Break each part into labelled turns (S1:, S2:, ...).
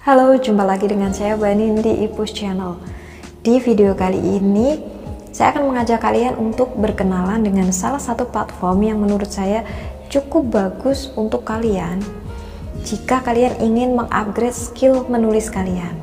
S1: Halo, jumpa lagi dengan saya Banin di Ipus Channel. Di video kali ini, saya akan mengajak kalian untuk berkenalan dengan salah satu platform yang menurut saya cukup bagus untuk kalian jika kalian ingin mengupgrade skill menulis kalian.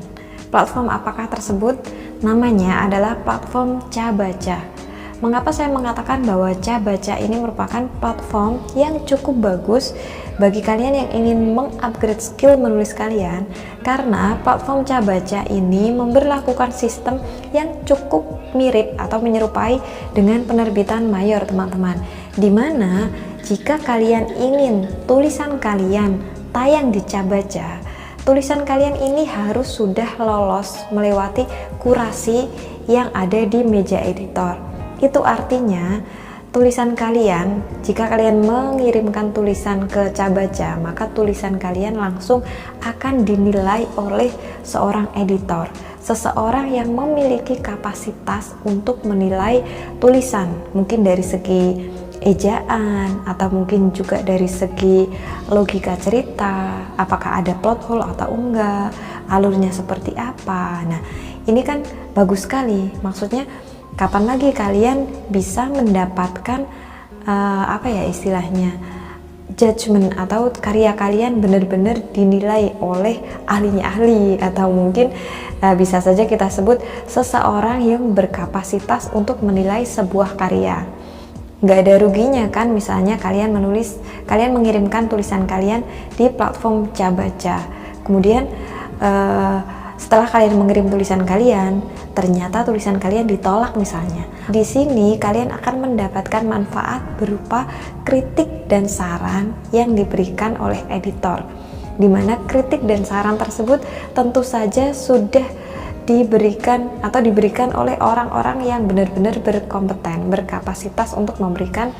S1: Platform apakah tersebut? Namanya adalah platform Cabaca. Mengapa saya mengatakan bahwa Cabaca ini merupakan platform yang cukup bagus bagi kalian yang ingin mengupgrade skill menulis kalian? Karena platform Cabaca ini memberlakukan sistem yang cukup mirip atau menyerupai dengan penerbitan mayor, teman-teman. Dimana jika kalian ingin tulisan kalian tayang di Cabaca, tulisan kalian ini harus sudah lolos melewati kurasi yang ada di meja editor. Itu artinya tulisan kalian, jika kalian mengirimkan tulisan ke Cabaca, maka tulisan kalian langsung akan dinilai oleh seorang editor, seseorang yang memiliki kapasitas untuk menilai tulisan, mungkin dari segi ejaan atau mungkin juga dari segi logika cerita, apakah ada plot hole atau enggak, alurnya seperti apa. Nah, ini kan bagus sekali. Maksudnya kapan lagi kalian bisa mendapatkan istilahnya judgement atau karya kalian benar-benar dinilai oleh ahlinya ahli, atau mungkin bisa saja kita sebut seseorang yang berkapasitas untuk menilai sebuah karya. Nggak ada ruginya kan, misalnya kalian mengirimkan tulisan kalian di platform Cabaca, kemudian setelah kalian mengirim tulisan kalian, ternyata tulisan kalian ditolak misalnya. Di sini kalian akan mendapatkan manfaat berupa kritik dan saran yang diberikan oleh editor. Dimana kritik dan saran tersebut tentu saja sudah diberikan oleh orang-orang yang benar-benar berkompeten, berkapasitas untuk memberikan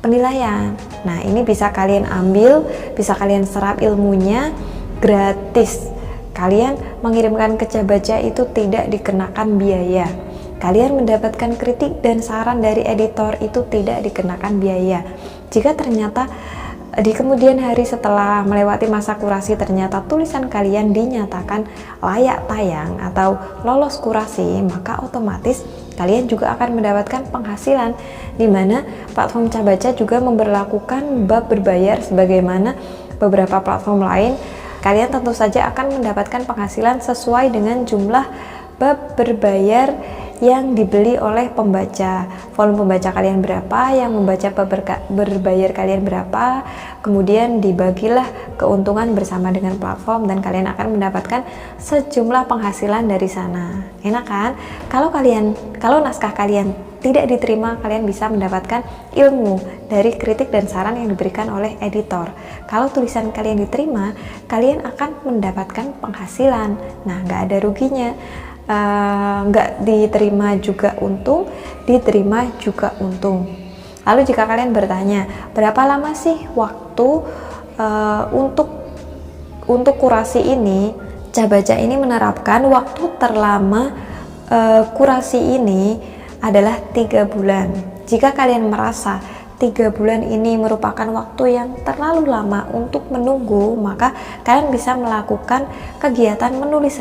S1: penilaian. Nah, ini bisa kalian ambil, bisa kalian serap ilmunya gratis. Kalian mengirimkan ke Cabaca itu tidak dikenakan biaya. Kalian mendapatkan kritik dan saran dari editor itu tidak dikenakan biaya. Jika ternyata di kemudian hari setelah melewati masa kurasi ternyata tulisan kalian dinyatakan layak tayang atau lolos kurasi, maka otomatis kalian juga akan mendapatkan penghasilan, di mana platform Cabaca juga memberlakukan bab berbayar sebagaimana beberapa platform lain. Kalian tentu saja akan mendapatkan penghasilan sesuai dengan jumlah bab berbayar yang dibeli oleh pembaca. Volume pembaca kalian berapa, yang membaca bab berbayar kalian berapa, kemudian dibagilah keuntungan bersama dengan platform dan kalian akan mendapatkan sejumlah penghasilan dari sana. Enak kan? Kalau naskah kalian tidak diterima, kalian bisa mendapatkan ilmu dari kritik dan saran yang diberikan oleh editor. Kalau tulisan kalian diterima, kalian akan mendapatkan penghasilan. Nah, nggak ada ruginya. Nggak diterima juga untung, diterima juga untung. Lalu jika kalian bertanya, berapa lama sih waktu untuk kurasi ini? Cabaca ini menerapkan waktu terlama kurasi ini adalah 3 bulan. Jika kalian merasa 3 bulan ini merupakan waktu yang terlalu lama untuk menunggu, maka kalian bisa melakukan kegiatan menulis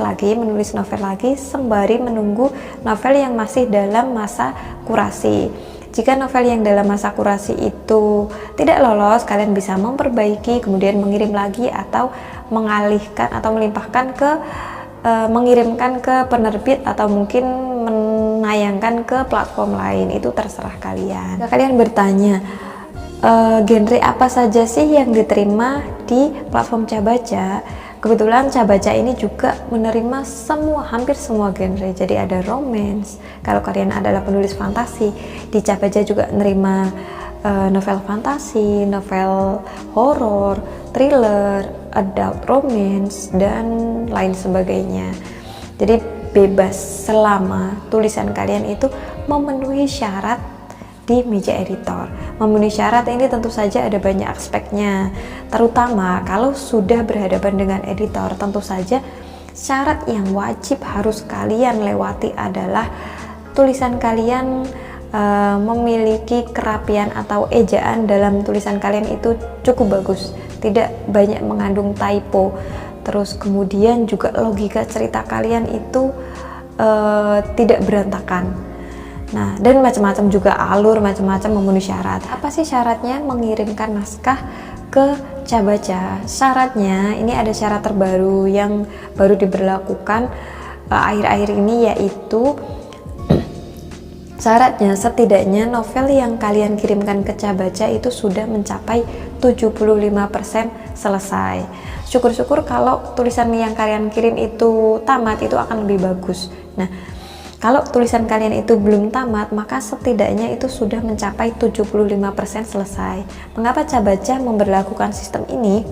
S1: novel lagi sembari menunggu novel yang masih dalam masa kurasi. Jika novel yang dalam masa kurasi itu tidak lolos, kalian bisa memperbaiki, kemudian mengirim lagi atau mengalihkan atau melimpahkan mengirimkan ke penerbit atau mungkin menayangkan ke platform lain. Itu terserah kalian. Jika kalian bertanya genre apa saja sih yang diterima di platform Cabaca, kebetulan Cabaca ini juga menerima hampir semua genre. Jadi ada romance, kalau kalian adalah penulis fantasi, di Cabaca juga menerima novel fantasi, novel horor, thriller, adult romance, dan lain sebagainya. Jadi bebas selama tulisan kalian itu memenuhi syarat di meja editor. Memenuhi syarat ini tentu saja ada banyak aspeknya, terutama kalau sudah berhadapan dengan editor. Tentu saja syarat yang wajib harus kalian lewati adalah tulisan kalian memiliki kerapian atau ejaan dalam tulisan kalian itu cukup bagus, tidak banyak mengandung typo. terus kemudian juga logika cerita kalian itu tidak berantakan. Nah, dan macam-macam juga alur, macam-macam memenuhi syarat. Apa sih syaratnya mengirimkan naskah ke Cabaca? Syaratnya, ini ada syarat terbaru yang baru diberlakukan akhir-akhir ini, yaitu syaratnya setidaknya novel yang kalian kirimkan ke Cabaca itu sudah mencapai 75% selesai. Syukur-syukur kalau tulisan yang kalian kirim itu tamat, itu akan lebih bagus. Nah, kalau tulisan kalian itu belum tamat, maka setidaknya itu sudah mencapai 75% selesai. Mengapa Cabaca memberlakukan sistem ini?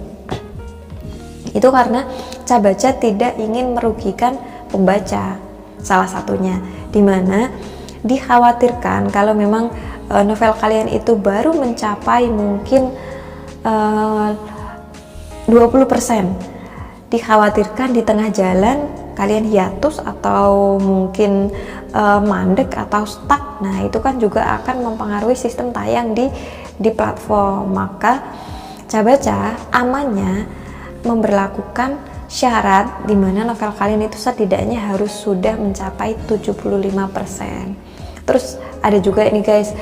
S1: Itu karena Cabaca tidak ingin merugikan pembaca, salah satunya, dimana dikhawatirkan kalau memang novel kalian itu baru mencapai mungkin 20%, dikhawatirkan di tengah jalan kalian hiatus atau mungkin mandek atau stuck. Nah, itu kan juga akan mempengaruhi sistem tayang di platform. Maka Cabaca amannya memberlakukan syarat di mana novel kalian itu setidaknya harus sudah mencapai 75%. Terus ada juga ini guys,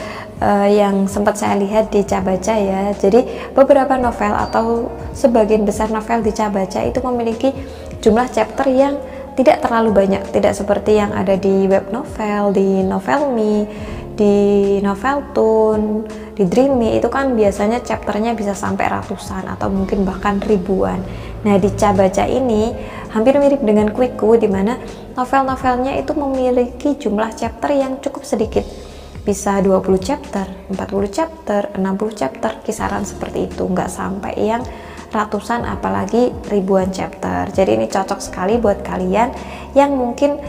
S1: yang sempat saya lihat di Cabaca ya. Jadi beberapa novel atau sebagian besar novel di Cabaca itu memiliki jumlah chapter yang tidak terlalu banyak, tidak seperti yang ada di web novel, di Novelme, di Noveltoon, di Dreamy. Itu kan biasanya chapternya bisa sampai ratusan atau mungkin bahkan ribuan. Nah, di Cabaca ini hampir mirip dengan Quiku, di mana novel-novelnya itu memiliki jumlah chapter yang cukup sedikit, bisa 20 chapter, 40 chapter, 60 chapter, kisaran seperti itu, nggak sampai yang ratusan apalagi ribuan chapter. Jadi ini cocok sekali buat kalian yang mungkin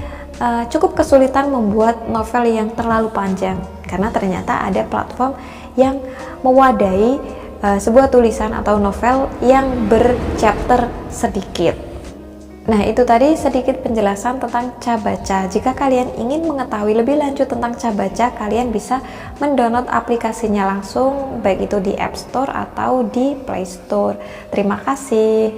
S1: cukup kesulitan membuat novel yang terlalu panjang, karena ternyata ada platform yang mewadahi sebuah tulisan atau novel yang berchapter sedikit. Nah, itu tadi sedikit penjelasan tentang Cabaca. Jika kalian ingin mengetahui lebih lanjut tentang Cabaca, kalian bisa mendownload aplikasinya langsung, baik itu di App Store atau di Play Store. Terima kasih.